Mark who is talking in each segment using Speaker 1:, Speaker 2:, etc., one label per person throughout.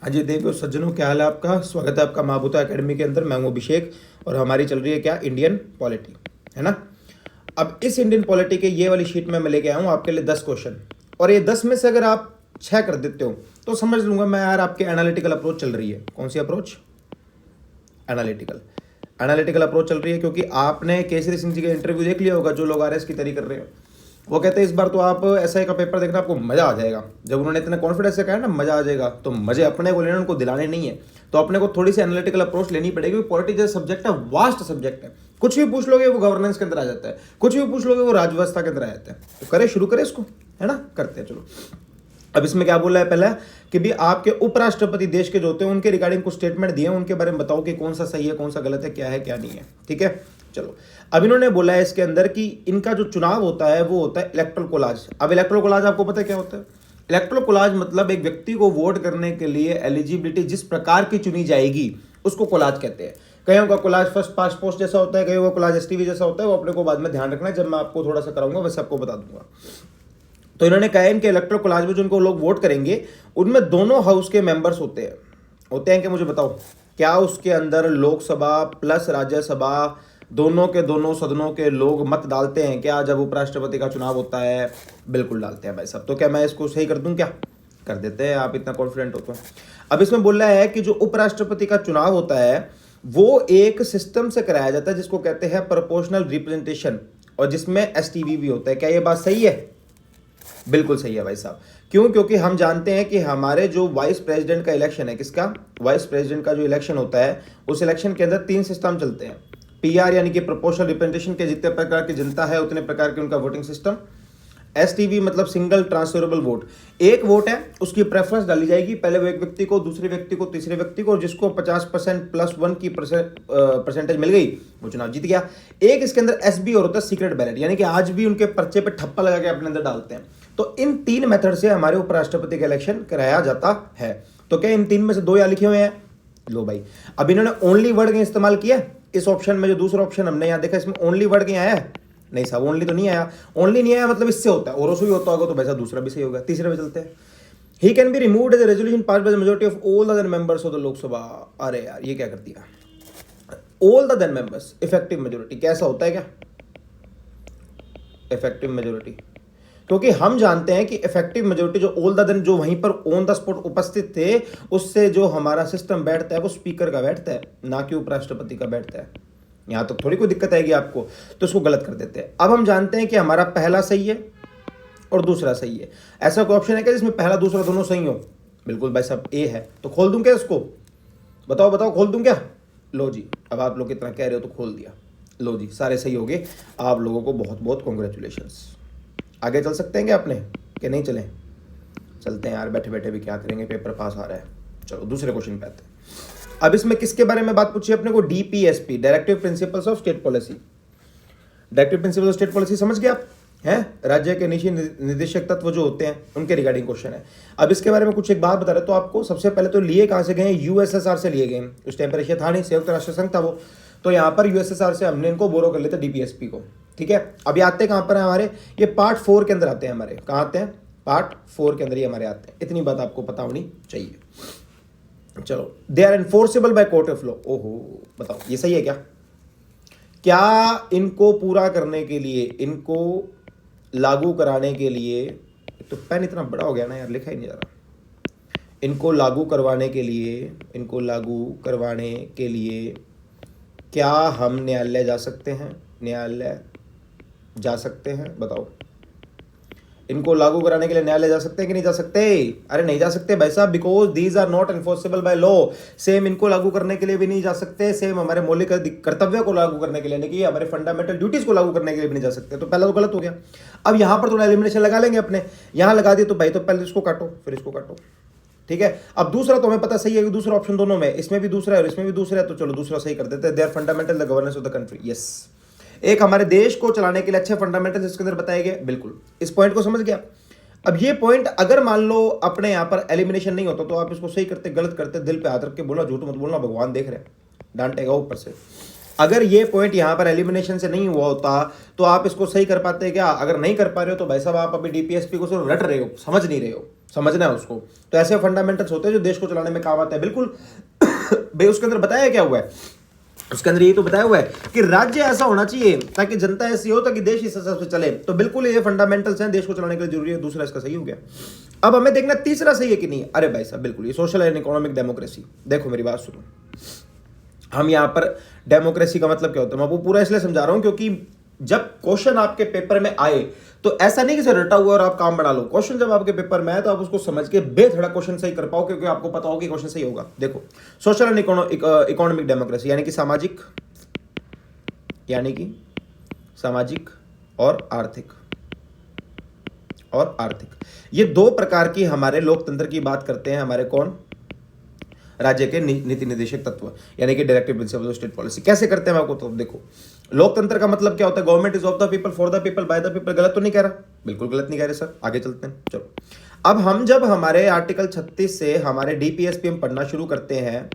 Speaker 1: हाँ जी देवियों सज्जनों, क्या हाल है आपका। स्वागत है आपका महाभूता एकेडमी के अंदर। मैं हूं अभिषेक और हमारी चल रही है क्या, इंडियन पॉलिटी, है ना। अब इस इंडियन पॉलिटी के ये वाली शीट में मैं लेके आया हूँ आपके लिए 10 क्वेश्चन, और ये 10 में से अगर आप 6 कर देते हो तो समझ लूंगा मैं यार आपके एनालिटिकल अप्रोच चल रही है। कौन सी अप्रोच? एनालिटिकल। एनालिटिकल अप्रोच चल रही है क्योंकि आपने केसरी सिंह जी का इंटरव्यू देख लिया होगा, जो लोग आरएस की तैयारी कर रहे हैं। वो कहते हैं इस बार तो आप एसआई का पेपर देखना, आपको मजा आ जाएगा। जब उन्होंने इतने कॉन्फिडेंस से कहा ना मजा आ जाएगा, तो मजे अपने को लेने, उनको दिलाने नहीं है। तो अपने को थोड़ी सी एनालिटिकल अप्रोच लेनी पड़ेगी। पॉलिटिक्स जैसा सब्जेक्ट है, वास्ट सब्जेक्ट है। कुछ भी पूछ लोगे वो गवर्नेंस के अंदर आ जाता है, कुछ भी पूछ लोगे वो राजव्यवस्था के अंदर आ जाता है। तो करें, शुरू करें इसको, है ना। करते हैं चलो। अब इसमें क्या बोल रहा है पहला कि भी आपके उपराष्ट्रपति देश के जो होते हैं उनके रिगार्डिंग कुछ स्टेटमेंट दिए हैं, उनके बारे में बताओ कि कौन सा सही है कौन सा गलत है, क्या है क्या नहीं है। ठीक है, चलो। अब इन्होंने बोला है इसके अंदर कि इनका जो चुनाव होता है वो होता है इलेक्टोरल कोलाज। अब इलेक्टोरल कोलाज आपको पता है क्या होता है? इलेक्टोरल कोलाज मतलब एक व्यक्ति को वोट करने के लिए एलिजिबिलिटी जिस प्रकार की चुनी जाएगी उसको कोलाज कहते हैं। कईयों का कोलाज फर्स्ट पास्ट पोस्ट जैसा होता है, कईयों का कोलाज एसटीवी जैसा होता है। वो अपने को बाद में ध्यान रखना है, जब मैं आपको थोड़ा सा कराऊंगा वैसे आपको बता दूंगा। तो इन्होंने कहा है इनके इलेक्टोरल कोलाज में जिनको लोग वोट करेंगे उनमें दोनों हाउस के मेंबर्स होते हैं कि मुझे बताओ क्या उसके अंदर लोकसभा प्लस राज्यसभा दोनों के दोनों सदनों के लोग मत डालते हैं क्या जब उपराष्ट्रपति का चुनाव होता है? बिल्कुल डालते हैं भाई साहब। तो क्या मैं इसको सही कर दूं? क्या कर देते हैं, आप इतना कॉन्फिडेंट हो तो। अब इसमें बोल रहा है कि जो उपराष्ट्रपति का चुनाव होता है वो एक सिस्टम से कराया जाता है जिसको कहते हैं प्रोपोर्शनल रिप्रेजेंटेशन, और जिसमें एसटीवी भी होता है। क्या ये बात सही है? बिल्कुल सही है भाई साहब। क्यों? क्योंकि हम जानते हैं कि हमारे जो वाइस प्रेसिडेंट का इलेक्शन है, किसका? वाइस प्रेसिडेंट का जो इलेक्शन होता है उस इलेक्शन के अंदर 3 सिस्टम चलते हैं। पीआर यानी कि प्रोपोर्शनल रिप्रेजेंटेशन के जितने प्रकार की जनता है उतने प्रकार के उनका वोटिंग सिस्टम। एसटीवी मतलब सिंगल ट्रांसफरेबल वोट। एक वोट है, उसकी प्रेफरेंस डाली जाएगी, पहले वो एक व्यक्ति को, दूसरे व्यक्ति को, तीसरे व्यक्ति को, और जिसको 50% प्लस 1 की परसेंटेज मिल गई वो चुनाव जीत गया। एक इसके अंदर एसबी और होता है सीक्रेट बैलेट, यानी कि आज भी उनके पर्चे पे ठप्पा लगा के अपने अंदर डालते हैं। तो इन 3 मेथड से हमारे उपराष्ट्रपति का इलेक्शन कराया जाता है। तो क्या इन 3 में से 2 यहाँ लिखे हुए हैं? लो भाई, अब इन्होंने ओनली वर्ड का इस्तेमाल किया इस ऑप्शन में। जो दूसरा ऑप्शन हमने यहाँ देखा इसमें ओनली वर्ड के आया है? नहीं साहब, ओनली तो नहीं आया। ओनली नहीं आया मतलब इससे होता है, और भी होता होगा तो वैसा दूसरा भी सही होगा। तीसरे में चलते हैं। He can be removed as a resolution passed by the majority of all other members of the Lok Sabha. अरे यार ये क्या कर दिया, all the other members, effective majority. कैसा होता है क्या इफेक्टिव मेजोरिटी? क्योंकि हम जानते हैं कि इफेक्टिव मेजोरिटी जो ऑल द जो वहीं पर ऑन द स्पॉट उपस्थित थे, उससे जो हमारा सिस्टम बैठता है वो स्पीकर का बैठता है, ना कि उपराष्ट्रपति का बैठता है। यहां तक थोड़ी कोई दिक्कत आएगी आपको, तो इसको गलत कर देते हैं। अब हम जानते हैं कि हमारा पहला सही है और दूसरा सही है। ऐसा कोई ऑप्शन है क्या जिसमें पहला दूसरा दोनों सही हो? बिल्कुल भाई साहब, ए है। तो खोल दूं क्या इसको? बताओ बताओ, खोल दूं क्या? लो जी, अब आप लोग इतना कह रहे हो तो खोल दिया। लो जी, सारे सही हो गए। आप लोगों को बहुत बहुत कॉन्ग्रेचुलेशंस। आगे चल सकते हैं क्या अपने, कि नहीं चलें? चलते हैं यार, बैठे बैठे भी क्या करेंगे, पेपर पास आ रहा है। चलो दूसरे क्वेश्चन पे आते हैं। अब इसमें किसके बारे में बात पूछी अपने को? DPSP, directive principles of state policy. Directive principles of state policy समझ गए आप? हैं राज्य के नीति निर्देशक तत्व जो होते हैं उनके रिगार्डिंग क्वेश्चन है। अब इसके बारे में कुछ एक बात बता रहे तो आपको। सबसे पहले तो लिए कहां से गए? यूएसएसआर से लिए गए। उस टाइम पर एशिया था नहीं, संयुक्त राष्ट्र संघ था वो। तो यहाँ पर यूएसएसआर से हमने इनको बोरो कर लेते डीपीएसपी को। ठीक है, अभी आते कहां पर है हमारे? ये पार्ट 4 के अंदर आते हैं हमारे। कहां आते हैं? पार्ट 4 के अंदर ये हमारे आते हैं। इतनी बात आपको पता होनी चाहिए। चलो, they are enforceable by court of law. ओहो, बताओ ये सही है क्या? क्या इनको पूरा करने के लिए, इनको लागू कराने के लिए, तो पेन इतना बड़ा हो गया ना यार, लिखा ही नहीं जा रहा। इनको लागू करवाने के लिए, इनको लागू करवाने के लिए क्या हम न्यायालय जा सकते हैं? न्यायालय जा सकते हैं? बताओ, इनको लागू कराने के लिए न्यायालय जा सकते हैं कि नहीं जा सकते? अरे नहीं जा सकते भाई साहब, because these are not enforceable by law. Same इनको लागू करने के लिए भी नहीं जा सकते, सेम हमारे मौलिक कर्तव्य को लागू करने के लिए, नहीं कि हमारे फंडामेंटल ड्यूटीज को लागू करने के लिए भी नहीं जा सकते। तो पहला तो गलत हो गया। अब यहां पर थोड़ा एलिमिनेशन लगा लेंगे अपने। यहां लगा दिए तो भाई, तो पहले इसको काटो फिर इसको काटो। ठीक है, अब दूसरा तो हमें पता सही है कि दूसरा ऑप्शन दोनों में, इसमें भी दूसरा है और इसमें भी दूसरा है, तो चलो दूसरा सही कर देते हैं। They are fundamental the governance of the country. Yes, एक हमारे देश को चलाने के लिए अच्छे फंडामेंटल इसके अंदर बताए गए। बिल्कुल, इस पॉइंट को समझ गया। अब ये पॉइंट अगर मान लो अपने यहां पर एलिमिनेशन नहीं होता तो आप इसको सही करते, गलत करते, दिल पे हाथ रख के बोला, झूठ मत बोलना, भगवान देख रहे हैं, डांटेगा ऊपर से। अगर ये पॉइंट यहां पर एलिमिनेशन से नहीं हुआ होता तो आप इसको सही कर पाते क्या? अगर नहीं कर पा रहे हो तो भाई साहब आप अभी डीपीएसपी को सिर्फ रट रहे हो, समझ नहीं रहे हो। समझना है उसको। तो ऐसे फंडामेंटल्स होते हैं जो देश को चलाने में काम आते हैं। बिल्कुल भाई उसके अंदर बताया क्या हुआ है, उसके अंदर ये तो बताया हुआ है कि राज्य ऐसा होना चाहिए ताकि जनता ऐसी हो ताकि देश इस हिसाब से चले। तो बिल्कुल ये फंडामेंटल्स हैं, देश को चलाने के लिए जरूरी है। दूसरा इसका सही हो गया। अब हमें देखना तीसरा सही है कि नहीं। अरे भाई साहब बिल्कुल, ये सोशल एंड इकोनॉमिक डेमोक्रेसी। देखो मेरी बात सुनो, हम यहाँ पर डेमोक्रेसी का मतलब क्या होता है मैं आपको पूरा इसलिए समझा रहा हूं क्योंकि जब क्वेश्चन आपके पेपर में आए तो ऐसा नहीं कि सर रटा हुआ और आप काम बना लो। क्वेश्चन जब आपके पेपर में आए तो आप उसको समझ के बेधड़क क्वेश्चन सही कर पाओ क्योंकि आपको पता हो कि क्वेश्चन सही होगा। देखो सोशल एंड इकोनॉमिक डेमोक्रेसी यानी कि सामाजिक और आर्थिक ये दो प्रकार की हमारे लोकतंत्र की बात करते हैं। हमारे कौन, राज्य के नीति निर्देशक तत्व यानी कि directive principle of state policy. कैसे करते हैं आपको तो देखो, लोकतंत्र का मतलब क्या होता है, government is of the people, for the people, by the people. गलत तो नहीं कह रहा, बिल्कुल गलत नहीं कह रहे सर। आगे चलते हैं चलो। अब हम जब हमारे आर्टिकल 36 से हमारे डीपीएसपी हम पढ़ना शुरू करते हैं,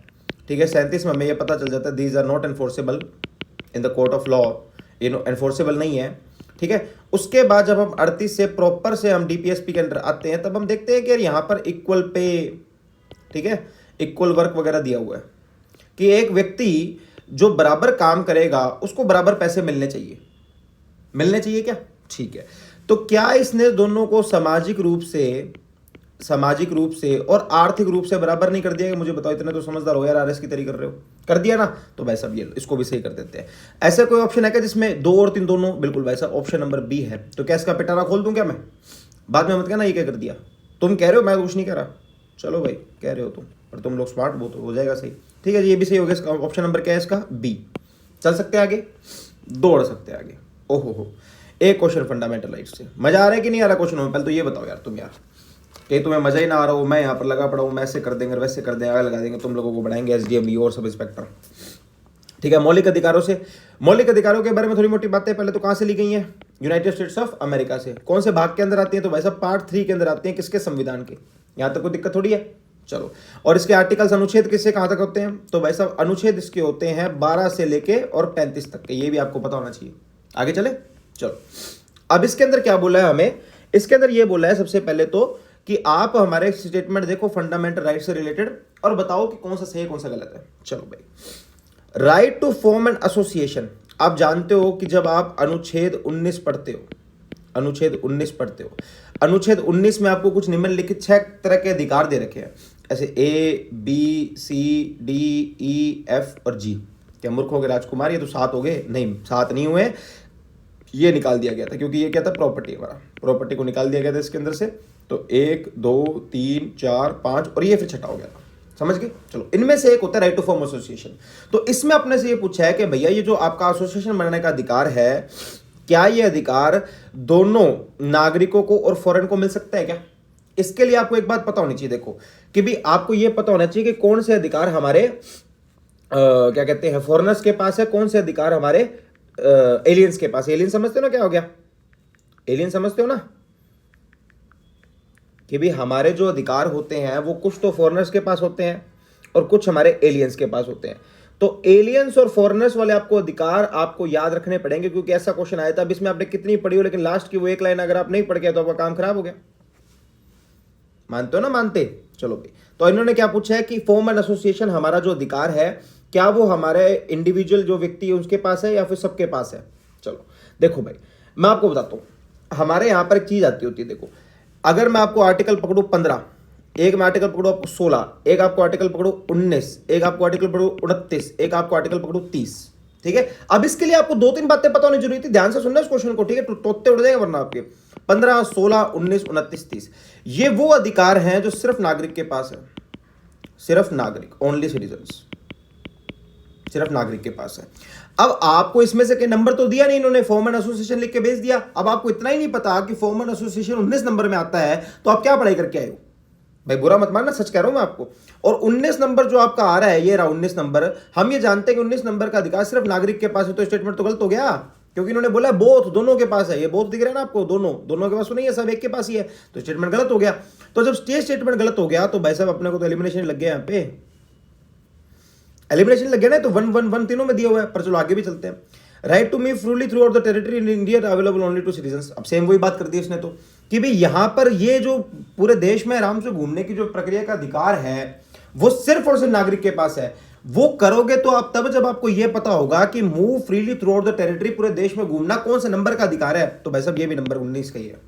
Speaker 1: ठीक है, 37 में हमें यह पता चल जाता है these are not enforceable in the court of law, enforceable नहीं है, ठीक है। उसके बाद जब हम 38 से प्रॉपर से हम डीपीएसपी के अंदर आते हैं तब हम देखते हैं कि यार यहाँ पर इक्वल पे, ठीक है, इक्वल वर्क वगैरह दिया हुआ है कि एक व्यक्ति जो बराबर काम करेगा उसको बराबर पैसे मिलने चाहिए क्या, ठीक है। तो क्या इसने दोनों को सामाजिक रूप से और आर्थिक रूप से बराबर नहीं कर दिया? कि मुझे बताओ, इतने तो समझदार हो यार, आरएस की तरी कर रहे हो, कर दिया ना। तो भाई साहब ये इसको भी सही कर देते हैं। ऐसा कोई ऑप्शन है क्या जिसमें 2 और 3 दोनों? बिल्कुल भाई साहब, ऑप्शन नंबर बी है। तो क्या इसका पिटारा खोल दूं क्या मैं? बाद में मत कहना ये क्या कर दिया, तुम कह रहे हो, मैं कुछ नहीं कह रहा। चलो भाई कह रहे हो तुम, पर तुम लोग स्मार्ट बहुत हो जाएगा सही, ठीक है। ये भी सही हो गया। इसका ऑप्शन नंबर क्या है? इसका बी। चल सकते हैं आगे, दौड़ सकते हैं आगे। ओहो हो, एक क्वेश्चन फंडामेंटल राइट से। मजा आ रहा है कि नहीं आ रहा क्वेश्चन में? पहले तो ये बताओ यार तुम, यार कहीं तुम्हें मजा ही ना आ रहा हो, मैं यहाँ पर लगा पड़ा हूँ, मैं ऐसे कर देंगे वैसे कर देंगे, आगे लगा देंगे, तुम लोगों को बढ़ाएंगे एसडीएम और सब इंस्पेक्टर, ठीक है। मौलिक अधिकारों के बारे में थोड़ी मोटी बातें पहले तो कहाँ से ली गई हैं? यूनाइटेड स्टेट्स ऑफ अमेरिका से। कौन से भाग के अंदर आती है? तो भाई साहब पार्ट 3 के अंदर आती है। किसके? संविधान के। यहाँ तक कोई दिक्कत थोड़ी है, चलो। और इसके आर्टिकल्स, अनुच्छेद किससे कहां तक होते हैं? तो भाई साहब अनुच्छेद इसके होते हैं 12 से लेके और 35 तक के। ये भी आपको पता होना चाहिए। आगे चले चलो। अब इसके अंदर क्या बोला है हमें? इसके अंदर ये बोला है सबसे पहले तो कि आप हमारे स्टेटमेंट देखो फंडामेंटल राइट से रिलेटेड और बताओ कि कौन सा सही है कौन सा गलत है। चलो भाई, right to form an association. आप जानते हो कि जब आप अनुच्छेद 19 पढ़ते हो, अनुच्छेद 19 में आपको कुछ निम्नलिखित 6 तरह के अधिकार दे रखे हैं, ऐसे A B C D E F और G। क्या मूर्ख हो गए राजकुमार? ये तो 7 हो गए। नहीं, 7 नहीं हुए, ये निकाल दिया गया था क्योंकि ये क्या था, प्रॉपर्टी। हमारा प्रॉपर्टी को निकाल दिया गया था इसके अंदर से। तो 1 2 3 4 5 और ये फिर छठा हो गया था, समझ गए। चलो, इनमें से एक होता है राइट टू फॉर्म एसोसिएशन। तो इसमें अपने से ये पूछा है कि भैया ये जो आपका एसोसिएशन बनाने का अधिकार है, क्या ये अधिकार दोनों नागरिकों को और फॉरेन को मिल सकता है क्या? इसके लिए आपको एक बात पता होनी चाहिए, देखो कि भी आपको ये पता होना चाहिए कि कौन से अधिकार हमारे क्या कहते हैं फॉरेनर्स के पास है, कौन से अधिकार हमारे एलियंस के पास। एलियन समझते हो ना क्या हो गया? एलियन समझते हो ना कि भी हमारे जो अधिकार होते हैं वो कुछ तो फॉरेनर्स के पास होते हैं और कुछ हमारे एलियंस के पास होते हैं। तो एलियंस और फॉरेनर्स वाले आपको अधिकार आपको याद रखने पड़ेंगे क्योंकि ऐसा क्वेश्चन आया था। अब इसमें आपने कितनी पढ़ी हो लेकिन लास्ट की वो एक लाइन अगर आप नहीं पढ़ के तो आपका काम खराब हो गया। मानते हो ना? मानते? चलो भाई, तो इन्होंने क्या पूछा है कि फॉर्म एन एसोसिएशन, हमारा जो अधिकार है क्या वो हमारे इंडिविजुअल जो व्यक्ति है उसके पास है या फिर सबके पास है? चलो देखो भाई, मैं आपको बताता हूं, हमारे यहां पर एक चीज आती होती है। देखो, अगर मैं आपको आर्टिकल पकड़ू 15, एक मैं आर्टिकल पकड़ू आपको 16, एक आपको आर्टिकल पकड़ू 19, एक आपको आर्टिकल पकड़ू 29, एक आपको आर्टिकल पकड़ू 30, ठीक है। अब इसके लिए आपको 2-3 बातें पता होनी जरूरी थी। ध्यान से सुनना इस क्वेश्चन को, ठीक है, तोते उड़ जाएंगे वरना आपके। 15, 16, 19, 29, 30 ये वो अधिकार हैं जो सिर्फ नागरिक के पास है। सिर्फ नागरिक, ओनली सिटीजन्स, सिर्फ नागरिक के पास है। अब आपको इसमें से नंबर तो दिया नहीं इन्होंने, फॉर्म एन एसोसिएशन लिख के भेज दिया। अब आपको इतना ही नहीं पता कि फॉर्म एन एसोसिएशन 19 नंबर में आता है, तो आप क्या पढ़ाई करके आए हो? भाई बुरा मत मानना, सच कह रहा हूं मैं आपको। और 19 नंबर जो आपका आ रहा है, ये रहा 19 नंबर, हम ये जानते हैं कि 19 नंबर का अधिकार सिर्फ नागरिक के पास है। तो स्टेटमेंट तो गलत हो गया क्योंकि इन्होंने बोला बोथ, दोनों के पास है। ये बोथ दिख रहा है ना आपको, दोनों के पास तो नहीं है, सब एक के पास ही है। तो स्टेटमेंट गलत हो गया। तो जब स्टेटमेंट गलत हो गया तो भाई साहब अपने को तो एलिमिनेशन लग गया, यहाँ पे एलिमिनेशन लग गया ना। तो 1-1-1 तीनों में दिया हुआ है। पर चलो आगे भी चलते हैं। Right to move freely throughout the territory in India available only to citizens. अब सेम वही बात कर दी इसने। तो कि भाई यहां पर ये जो पूरे देश में आराम से घूमने की जो प्रक्रिया का अधिकार है वो सिर्फ और सिर्फ नागरिक के पास है। वो करोगे तो आप तब जब आपको यह पता होगा कि move freely throughout the territory, पूरे देश में घूमना कौन से नंबर का अधिकार है। तो भाई साहब ये भी नंबर 19 का ही है।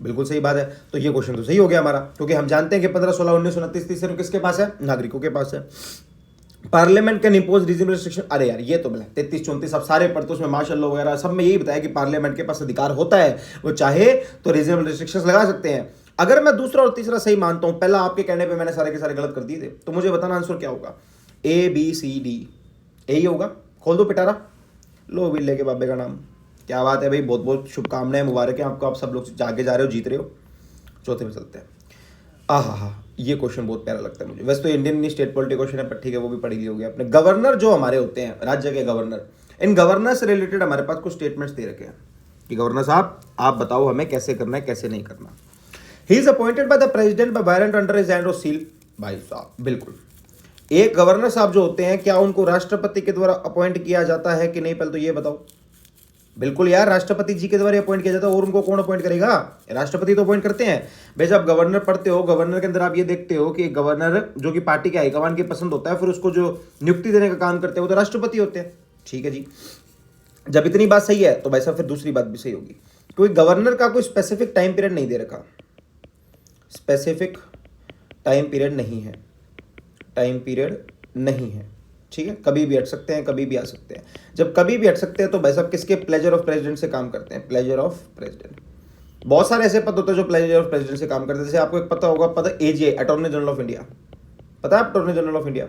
Speaker 1: बिल्कुल सही बात है। तो ये क्वेश्चन तो सही हो गया हमारा, क्योंकि हम जानते हैं कि 15, 16, 19, 29, 30 किसके पास है? नागरिकों के पास है। Parliament can impose reasonable restriction. अरे यार ये तो मिला 33, 34 अब सारे पढ़ते उसमें माशाअल्लाह वगैरह सब में यही बताया कि पार्लियामेंट के पास अधिकार होता है, वो चाहे तो रीजनेबल रिस्ट्रिक्शंस लगा सकते हैं। अगर मैं दूसरा और तीसरा सही मानता हूं, पहला आपके कहने पे मैंने सारे के सारे गलत कर दिए थे, तो मुझे बताना आंसर क्या होगा? ABCD यही होगा। खोल दो पिटारा, लो भी लेके बाबे का नाम। क्या बात है भाई, बहुत बहुत शुभकामनाएं, मुबारक है आपको, आप सब लोग आगे जा रहे हो, जीत रहे हो। चौथे में चलते हैं। हाँ, ये क्वेश्चन बहुत प्यारा लगता है मुझे। वैसे तो इंडियन स्टेट पॉलिटी क्वेश्चन है, पर ठीक है वो भी पढ़ लिया हो गया अपने। गवर्नर जो हमारे होते हैं, राज्य के गवर्नर, इन गवर्नर से रिलेटेड हमारे पास कुछ स्टेटमेंट्स दे रखे हैं कि गवर्नर साहब आप बताओ हमें कैसे करना है कैसे नहीं करना। He is appointed by the president bye warrant under his hand और सील। भाई साहब बिल्कुल, एक गवर्नर साहब जो होते हैं, क्या उनको राष्ट्रपति के द्वारा अपॉइंट किया जाता है कि नहीं? पहले तो ये बताओ। बिल्कुल यार, राष्ट्रपति जी के द्वारा अपॉइंट किया जाता है, और उनको कौन अपॉइंट करेगा? राष्ट्रपति तो अपॉइंट करते हैं। भाई जब गवर्नर पढ़ते हो, गवर्नर के अंदर आप ये देखते हो कि गवर्नर जो कि पार्टी के हाईकमान की पसंद होता है, फिर उसको जो नियुक्ति देने का काम करते हैं वो तो राष्ट्रपति होते हैं। ठीक है जी, जब इतनी बात सही है तो भाई साहब फिर दूसरी बात भी सही होगी, क्योंकि गवर्नर का कोई स्पेसिफिक टाइम पीरियड नहीं दे रखा। स्पेसिफिक टाइम पीरियड नहीं है, टाइम पीरियड नहीं है। ठीक है, कभी भी हट सकते हैं, कभी भी आ सकते हैं। जब कभी भी हट सकते हैं तो भाई साहब किसके? प्लेजर ऑफ प्रेसिडेंट से काम करते हैं। Pleasure of president. बहुत सारे ऐसे पद होते हैं जो प्लेजर ऑफ प्रेसिडेंट से काम करते हैं। जैसे आपको एक पता होगा पद AG, attorney general of India. पता है अटॉर्नी जनरल ऑफ इंडिया?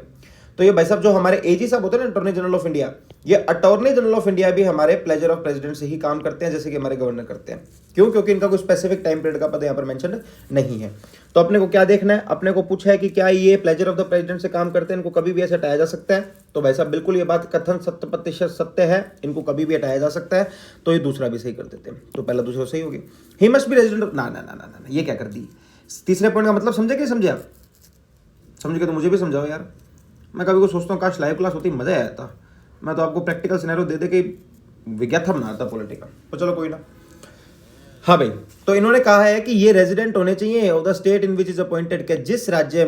Speaker 1: तो ये भाई साहब जो हमारे AG साहब होते हैं ना, अटॉर्नी जनरल ऑफ इंडिया, ये अटॉर्नी जनरल ऑफ इंडिया भी हमारे प्लेजर ऑफ प्रेसिडेंट से ही काम करते हैं, जैसे कि हमारे गवर्नर करते हैं। क्यों? क्योंकि इनका कोई स्पेसिफिक टाइम पीरियड का पद यहाँ पर मेंशन नहीं है। तो अपने को क्या देखना है? अपने को पूछा है कि क्या ये प्लेजर ऑफ द प्रेसिडेंट से काम करते हैं, इनको कभी भी ऐसे हटाया जा सकता है? तो भाई साहब बिल्कुल ये बात कथन 100% सत्य है, इनको कभी भी हटाया जा सकता है। तो ये दूसरा भी सही कर देते हैं, तो पहला दूसरा सही होगी। He must be resident. ना ना ना ना ना, ये क्या कर दी? तीसरे पॉइंट का मतलब समझे कि समझे आप? समझ के तो मुझे भी समझाओ यार। मैं कभी को सोचता हूँ काश लाइव क्लास होती, मजा आया था। मैं तो आपको प्रैक्टिकल सिनेरियो दे दे के विज्ञापन बना था पॉलिटिकल, तो चलो कोई ना। हाँ भाई, तो इन्होंने कहा है कि ये रेजिडेंट होने चाहिए of the state in which is appointed, के जिस राज्य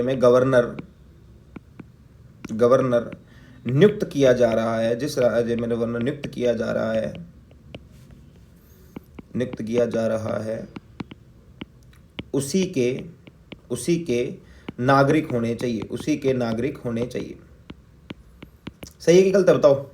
Speaker 1: में गवर्नर नियुक्त किया जा रहा है, जिस राज्य में गवर्नर नियुक्त किया जा रहा है उसी के नागरिक होने चाहिए, उसी के नागरिक होने चाहिए। सही है कि गलत है बताओ?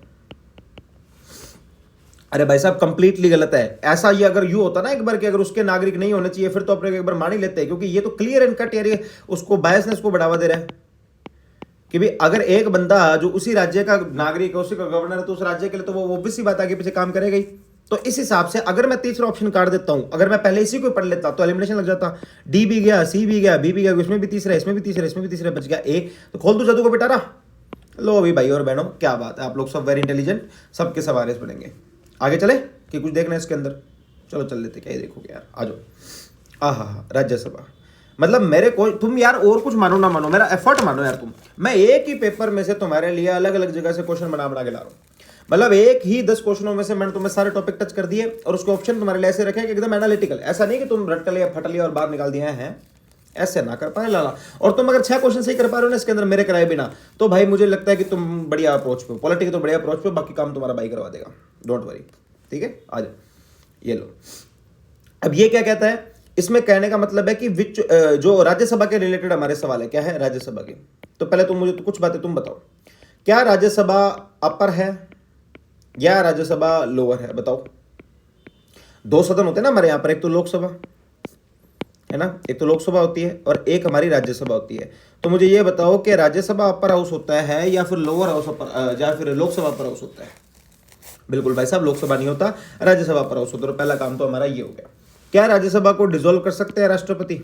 Speaker 1: अरे भाई साहब कंप्लीटली गलत है। ऐसा ये अगर यू होता ना एक बार कि अगर उसके नागरिक नहीं होने चाहिए, फिर तो अपने एक बार मान ही लेते हैं, क्योंकि ये तो क्लियर एंड कट यार, ये उसको बायसनेस को बढ़ावा दे रहा है कि भाई अगर एक बंदा जो उसी राज्य का नागरिक है, उसी का गवर्नर है, तो उस राज्य के लिए तो वो ऑब्वियस सी बात आगे पीछे काम करेगा ही। तो इस हिसाब से अगर मैं तीसरा ऑप्शन काट देता हूं, अगर मैं पहले इसी को पढ़ लेता तो एलिमिनेशन लग जाता। डी भी गया, सी भी गया, बी भी गया, इसमें भी तीसरा, इसमें भी तीसरा, इसमें भी तीसरा, बच गया ए। तो खोल दो जादू को बेटा। लो अभी भाई और बहनों, क्या बात है, आप लोग सब वेरी इंटेलिजेंट, सबके सवारे पढ़ेंगे। आगे चले कि कुछ देखना है इसके अंदर? चलो चल लेते, क्या ही देखोगे यार, आ जाओ। हाँ, राज्यसभा मतलब मेरे को तुम यार और कुछ मानो ना मानो, मेरा एफर्ट मानो यार तुम। मैं एक ही पेपर में से तुम्हारे लिए अलग अलग जगह से क्वेश्चन बना के ला रहा हूँ। मतलब एक ही 10 क्वेश्चनों में से मैंने तुम्हें सारे टॉपिक टच कर दिए, और उसके ऑप्शन तुम्हारे लिए ऐसे रखे कि एकदम एनालिटिकल। ऐसा नहीं कि तुम रट लिया, फट लिया और बाहर निकाल दिए हैं, ऐसे ना कर पाए लाला। और तुम अगर 6 क्वेश्चन सही कर पा रहे हो ना इसके अंदर मेरे कराए बिना, तो भाई मुझे लगता है कि तुम बढ़िया अप्रोच पे हो, पॉलिटिक्स तो बढ़िया अप्रोच पे, बाकी काम तुम्हारा भाई करवा देगा, डोंट वरी। ठीक है, आ जाओ, ये लो। अब ये क्या कहता है? इसमें कहने का मतलब है कि विच जो राज्यसभा के रिलेटेड हमारे सवाल है, क्या है राज्यसभा के। तो पहले तुम मुझे तो कुछ बातें तुम बताओ, क्या राज्यसभा अपर है या राज्यसभा लोअर है? बताओ। 2 सदन होते हैं ना हमारे यहाँ पर, एक तो लोकसभा है ना, एक तो लोकसभा होती है और एक हमारी राज्यसभा होती है। तो मुझे ये बताओ कि राज्यसभा अपर हाउस होता है या फिर लोअर हाउस अपर, या फिर लोकसभा अपर हाउस होता है? बिल्कुल भाई साहब, लोकसभा नहीं होता, राज्यसभा अपर हाउस होता है। तो पहला काम तो हमारा ये हो गया। क्या राज्यसभा को डिसॉल्व कर सकते हैं राष्ट्रपति?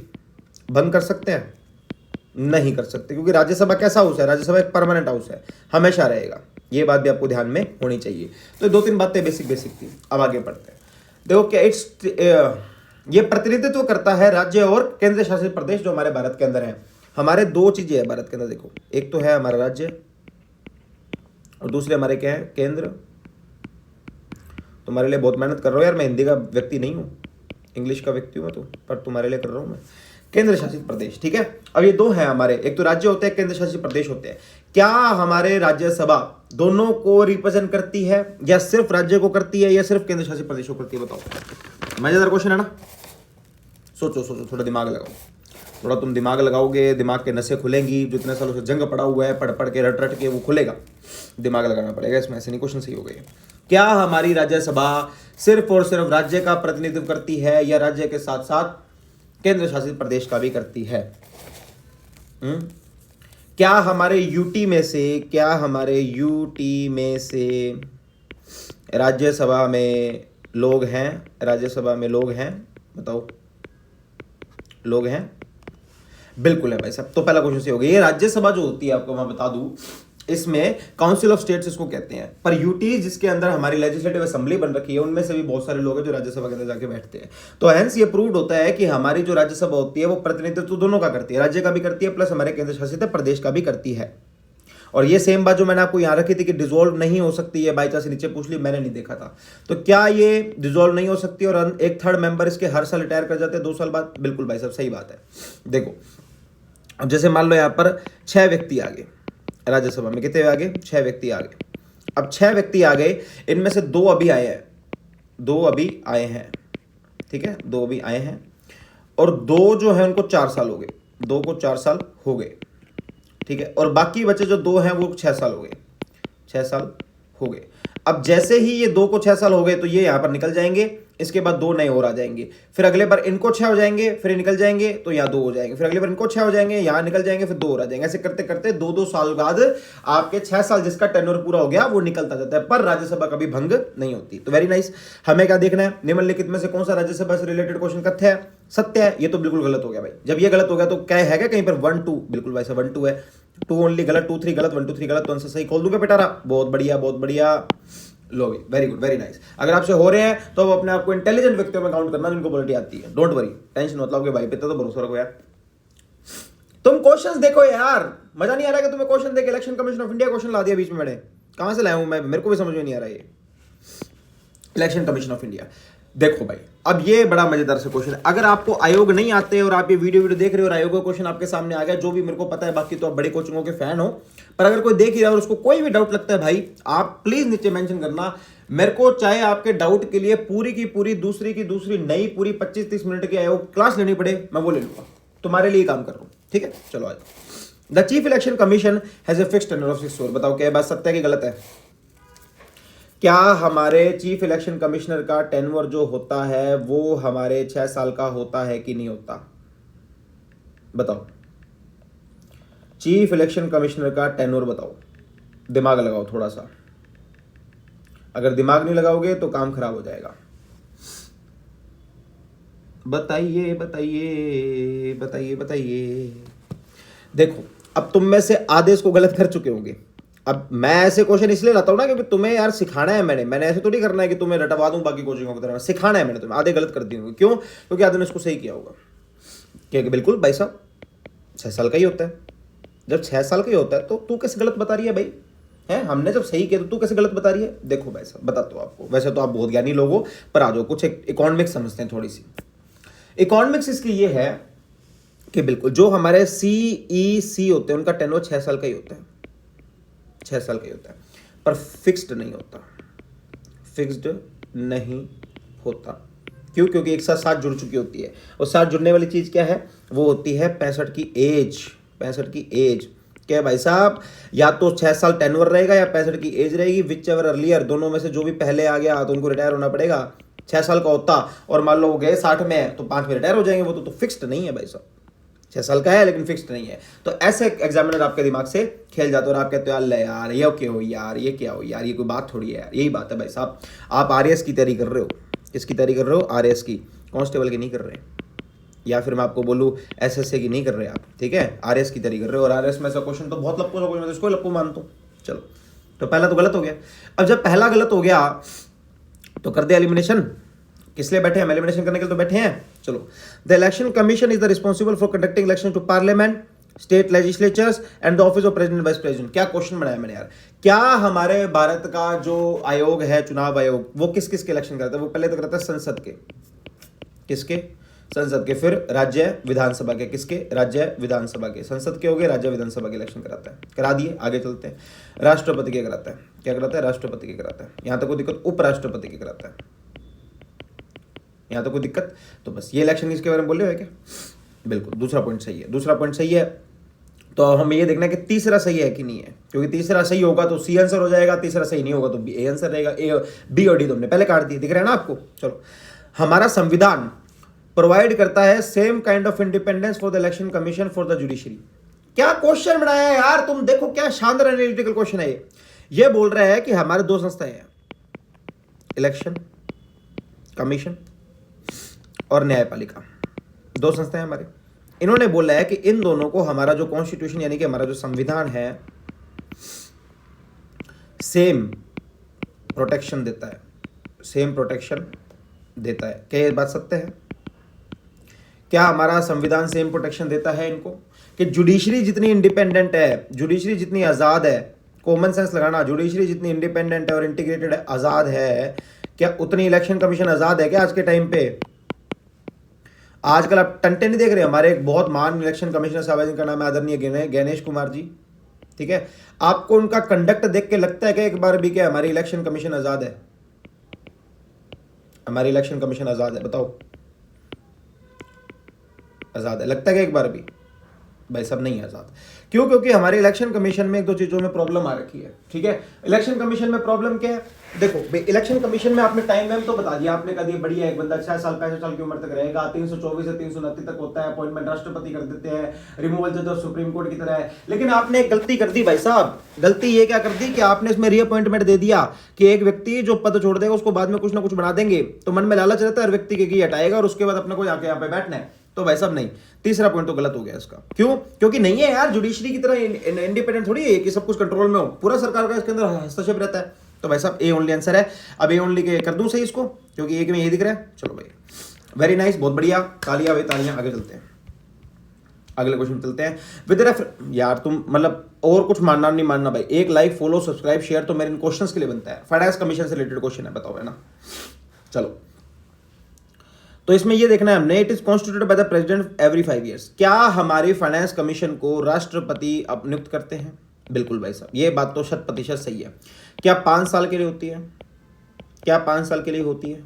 Speaker 1: बंद कर सकते हैं? नहीं कर सकते, क्योंकि राज्यसभा कैसा हाउस है? राज्यसभा एक परमानेंट हाउस है, हमेशा रहेगा। ये बात भी आपको ध्यान में होनी चाहिए। तो 2-3 बातें बेसिक थी। अब आगे बढ़ते हैं। देखो क्या ये प्रतिनिधित्व करता है राज्य और केंद्र शासित प्रदेश जो हमारे भारत के अंदर है। हमारे 2 चीजें हैं भारत के अंदर, देखो, एक तो है हमारा राज्य और दूसरे हमारे क्या है? केंद्र तुम्हारे लिए बहुत मेहनत कर रहा हूँ यार, मैं हिंदी का व्यक्ति नहीं हूँ, इंग्लिश का व्यक्ति हूँ मैं तो, पर तुम्हारे लिए कर रहा हूँ मैं। केंद्र शासित प्रदेश, ठीक है। अब ये दो हैं हमारे, एक तो राज्य होते हैं, केंद्र शासित प्रदेश होते हैं। क्या हमारे राज्यसभा दोनों को रिप्रेजेंट करती है, या सिर्फ राज्य को करती है, या सिर्फ केंद्र शासित प्रदेश को करती है? बताओ, मजेदार क्वेश्चन है ना। सोचो सोचो, थोड़ा दिमाग लगाओ, थोड़ा तुम दिमाग लगाओगे, दिमाग के नसें खुलेंगी, जो इतने सालों से जंग पड़ा हुआ है, पढ़ पढ़ के रट रट के वो खुलेगा, दिमाग लगाना पड़ेगा इसमें, ऐसे नहीं क्वेश्चन सही हो गए। क्या हमारी राज्यसभा सिर्फ और सिर्फ राज्य का प्रतिनिधित्व करती है, या राज्य के साथ साथ केंद्र शासित प्रदेश का भी करती है? क्या हमारे यूटी में से राज्यसभा में लोग हैं? बताओ, लोग हैं? बिल्कुल है भाई साहब। तो पहला क्वेश्चन से हो गया। ये राज्यसभा जो होती है, आपको मैं बता दूं, इसमें काउंसिल ऑफ स्टेट्स इसको कहते हैं, पर यूटी जिसके अंदर हमारी लेजिस्लेटिव असेंबली बन रखी है, उनमें से भी बहुत सारे लोग हैं जो राज्यसभा के अंदर जाके बैठते हैं। तो हेंस ये प्रूव्ड होता है कि हमारी जो राज्यसभा होती है वो प्रतिनिधित्व दोनों का करती है, राज्य का भी करती है प्लस हमारे केंद्र शासित प्रदेश का भी करती है। और ये सेम बात जो मैंने आपको यहां रखी थी कि डिसॉल्व नहीं हो सकती है, बाई चांस नीचे पूछ ली, मैंने नहीं देखा था। तो क्या ये डिसॉल्व नहीं हो सकती और 1/3 मेंबर इसके हर साल रिटायर कर जाते हैं 2 साल बाद? बिल्कुल भाई साहब, सही बात है। देखो, अब जैसे मान लो यहां पर 6 व्यक्ति आ गए राज्यसभा में, कितने आ गए? 6 व्यक्ति आ गए। अब 6 व्यक्ति आ गए, इनमें से 2 अभी आए हैं, ठीक है, 2 अभी आए हैं, और 2 जो है उनको 4 साल हो गए, 2 को 4 साल हो गए, ठीक है, और बाकी बचे जो 2 हैं वो 6 साल हो गए, 6 साल हो गए। अब जैसे ही ये 2 को 6 साल हो गए तो ये यहां पर निकल जाएंगे, इसके बाद 2 नए और आ जाएंगे, फिर अगले बार इनको 6 हो जाएंगे, फिर निकल जाएंगे तो यहाँ 2 हो जाएंगे, फिर अगले बार इनको 6 हो जाएंगे, यहाँ निकल जाएंगे, फिर 2 और आ जाएंगे। ऐसे करते करते 2-2 साल बाद आपके 6 साल जिसका टेन्योर पूरा हो गया वो निकलता जाता है, पर राज्यसभा कभी भंग नहीं होती। तो वेरी नाइस। हमें क्या देखना है? निम्नलिखित में से कौन सा राज्यसभा से रिलेटेड क्वेश्चन कथ्य है, सत्य है? ये तो बिल्कुल गलत हो गया भाई। जब ये गलत हो गया तो क्या है कहीं पर 1-2? बिल्कुल भाई साहब 1-2 है, 2 ओनली गलत, 2-3 गलत, 1-2-3 गलत, तो आंसर सही खोल दूंगा बेटा। बहुत बढ़िया, बहुत बढ़िया, लो भी, वेरी गुड, वेरी नाइस। अगर आपसे हो रहे हैं तो अपने आप को इंटेलिजेंट व्यक्तियों में काउंट करना जिनको पॉलिटी आती है। डोंट वरी, टेंशन मतलब के भाई पे तो भरोसा रखो यार। तुम क्वेश्चंस देखो यार, मजा नहीं आ रहा कि तुम्हें क्वेश्चन देके election commission of India question ला दिया बीच में, मैंने कहां से लाया हूं मैं, मेरे को भी समझ में नहीं आ रहा ये इलेक्शन कमीशन ऑफ इंडिया। देखो भाई, अब ये बड़ा मजेदार से क्वेश्चन है। अगर आपको आयोग नहीं आते और आप ये वीडियो देख रहे हो और आयोग का क्वेश्चन आपके सामने आ गया, जो भी मेरे को पता है, बाकी तो आप बड़े कोचिंगों के फैन हो, पर अगर कोई देख ही रहा है और उसको कोई भी डाउट लगता है भाई, आप प्लीज नीचे मेंशन करना मेरे को। चाहे आपके डाउट के लिए पूरी की पूरी दूसरी नई पूरी 25-30 मिनट की आयोग क्लास लेनी पड़े, मैं वो ले लूंगा, तुम्हारे लिए काम कर रहा हूं, ठीक है। चलो आज, the chief election commission has a fixed tenure of 6 year. बताओ क्या बात सत्य है कि गलत है? क्या हमारे चीफ इलेक्शन कमिश्नर का टेन्योर जो होता है वो हमारे 6 साल का होता है कि नहीं होता? बताओ, चीफ इलेक्शन कमिश्नर का टेन्योर बताओ, दिमाग लगाओ थोड़ा सा। अगर दिमाग नहीं लगाओगे तो काम खराब हो जाएगा। बताइए बताइए बताइए बताइए। देखो, अब तुम में से आधे इसको गलत कर चुके होंगे। अब मैं ऐसे क्वेश्चन इसलिए लाता हूं ना क्योंकि तुम्हें यार सिखाना है, मैंने ऐसे तो नहीं करना है कि तुम्हें रटवा दूं बाकी कोचिंगों की तरह, सिखाना है मैंने तुम्हें। आधे गलत कर दिए होंगे, क्यों? क्योंकि आधे ने इसको सही किया होगा। क्योंकि बिल्कुल भाई साहब 6 साल का ही होता है। जब 6 साल का ही होता है तो तू कैसे गलत बता रही है भाई? है, हमने जब सही किया तो तू कैसे गलत बता रही है? देखो भाई साहब, बताता हूं आपको। वैसे तो आप बहुत ज्ञानी लोग हो, पर आ जाओ कुछ इकोनॉमिक्स समझते हैं थोड़ी सी। इकोनॉमिक्स इसकी ये है कि बिल्कुल जो हमारे CEC होते हैं उनका टेन्योर 6 साल का ही होता है, 6 साल का ही होता है, पर फिक्स्ड नहीं होता, फिक्स्ड नहीं होता। क्यों? क्योंकि एक साथ 7 जुड़ चुकी होती है, और 7 जुड़ने वाली चीज क्या है? वो होती है 65 की एज। 65 की एज क्या भाई साहब? या तो 6 साल टेन्योर रहेगा या 65 की एज रहेगी, विच एवर अर्लियर, दोनों में से जो भी पहले आ गया तो उनको रिटायर होना पड़ेगा। 6 साल का होता और मान लो वो गए 60 में तो 5 में रिटायर हो जाएंगे, वो तो फिक्स्ड नहीं है भाई साहब। 6 साल का है लेकिन फिक्स्ड नहीं है। तो ऐसे एग्जामिनर आपके दिमाग से खेल जाते हो और आप कहते हो यार ले यार ये क्या हो यार, ये क्या हो यार, ये कोई बात थोड़ी है यार। यही बात है भाई साहब, आप RAS की तैयारी कर रहे हो। किसकी तैयारी कर रहे हो? RAS की, कांस्टेबल की नहीं कर रहे, या फिर मैं आपको बोलूँ SSA की नहीं कर रहे आप, ठीक है? RAS की तैयारी कर रहे हो। और RAS में ऐसा क्वेश्चन तो बहुत लप्पू क्वेश्चन है, इसको लप्पू मानता हूँ। चलो, तो पहला तो गलत हो गया। अब जब पहला गलत हो गया तो कर दे एलिमिनेशन। किस लिए बैठे हैं? एलिमिनेशन करने के लिए तो बैठे हैं। चलो, the election commission is the responsible for conducting election to parliament, state legislatures and the office of president vice president. क्या क्वेश्चन बनाया मैंने यार। क्या हमारे भारत का जो आयोग है, चुनाव आयोग, वो किस किस के इलेक्शन करता है? वो पहले तो करता है संसद के, किसके? संसद के। फिर राज्य विधानसभा के, किसके? राज्य विधानसभा के। संसद के हो गए, राज्य विधानसभा के इलेक्शन कराता है, करा दिए। आगे चलते हैं, राष्ट्रपति के कराता है। क्या कराता है? राष्ट्रपति के कराता है। यहां तक कोई दिक्कत? उपराष्ट्रपति के कराता है। यहां तक कोई दिक्कत? तो बस ये इलेक्शन इसके बारे में बोले हुए क्या? बिल्कुल, दूसरा पॉइंट सही है, दूसरा पॉइंट सही है। तो हमें ये देखना है कि तीसरा सही है कि नहीं है, क्योंकि तीसरा सही होगा तो सी आंसर हो जाएगा, तीसरा सही नहीं होगा तो बी आंसर रहेगा। ए, बी और डी तो हमने पहले काट दिए, दिख रहा है ना आपको। चलो, हमारा संविधान प्रोवाइड करता है same kind of independence for the election commission for the judiciary. क्या क्वेश्चन बनाया है यार तुम, देखो क्या शानदार एनालिटिकल क्वेश्चन है ये बोल रहा है कि हमारे दो संस्थाएं हैं, इलेक्शन कमीशन और न्यायपालिका, दो संस्थाएं हमारे। इन्होंने बोला है कि इन दोनों को हमारा जो कॉन्स्टिट्यूशन यानी कि हमारा जो संविधान है सेम प्रोटेक्शन देता है, सेम प्रोटेक्शन देता है। क्या ये बात सत्य है? क्या हमारा संविधान सेम प्रोटेक्शन देता है इनको? कि जुडिशरी जितनी इंडिपेंडेंट है, जुडिशरी जितनी आज़ाद है, कॉमन सेंस लगाना, जुडिशरी जितनी इंडिपेंडेंट है और इंटीग्रेटेड है, आज़ाद है, क्या उतनी इलेक्शन कमीशन आज़ाद है क्या आज के टाइम पे? आजकल आप टंटे नहीं देख रहे? हमारे एक बहुत महान इलेक्शन कमिश्नर साहब, जिनका नाम है आदरणीय गणेश कुमार जी, ठीक है। आपको उनका कंडक्ट देख के लगता है कि एक बार भी क्या हमारी इलेक्शन कमीशन आज़ाद है? हमारी इलेक्शन कमीशन आज़ाद है? बताओ, आज़ाद है? लगता है कि एक बार भी? भाई सब नहीं है आज़ाद। क्यों? क्योंकि हमारे इलेक्शन कमीशन में एक दो चीज़ों में प्रॉब्लम आ रखी है, ठीक है। इलेक्शन कमीशन में प्रॉब्लम क्या है? देखो, इलेक्शन कमीशन में आपने टाइम वैम तो बता दिया, आपने कहा दिया बढ़िया, एक बंदा 6 साल 65 साल की उम्र तक रहेगा, 324 से 329 तक होता है, अपॉइंटमेंट राष्ट्रपति कर देते हैं, रिमूवल जज ऑफ सुप्रीम कोर्ट की तरह है। लेकिन आपने एक गलती कर दी भाई साहब। गलती ये क्या कर दी कि आपने इसमें रीअपॉइंटमेंट दे दिया कि एक व्यक्ति जो पद छोड़ देगा उसको बाद में कुछ ना कुछ बना देंगे, तो मन में लालच रहता है हर व्यक्ति के कि हटाएगा और उसके बाद अपने को जाके यहाँ पे बैठना है। तो भाई साहब नहीं, तीसरा पॉइंट तो गलत हो गया इसका। क्यों? क्योंकि नहीं है यार, जुडिशरी की तरह इंडिपेंडेंट थोड़ी है कि सब कुछ कंट्रोल में हो, पूरा सरकार का इसके अंदर हस्तक्षेप रहता है। तो भाई साहब ए ओनली आंसर है। अब ए ओनली के कर दूं सही इसको, क्योंकि एक में ये दिख रहा है। चलो भाई, वेरी नाइस, बहुत बढ़िया, तालियां भाई तालियां। आगे चलते हैं, अगले क्वेश्चन चलते हैं। विद यार तुम मतलब और कुछ मानना नहीं मानना भाई, एक लाइक फॉलो सब्सक्राइब शेयर तो मेरे इन क्वेश्चंस के लिए बनता है। फाइनेंस कमीशन से रिलेटेड क्वेश्चन है, बताओ, है ना। चलो, तो इसमें ये देखना है हमने, it is constituted by the president every 5 years। क्या हमारी फाइनेंस कमीशन को राष्ट्रपति नियुक्त करते हैं? बिल्कुल भाई साहब, ये बात तो 100% सही है। क्या 5 साल के लिए होती है? क्या 5 साल के लिए होती है?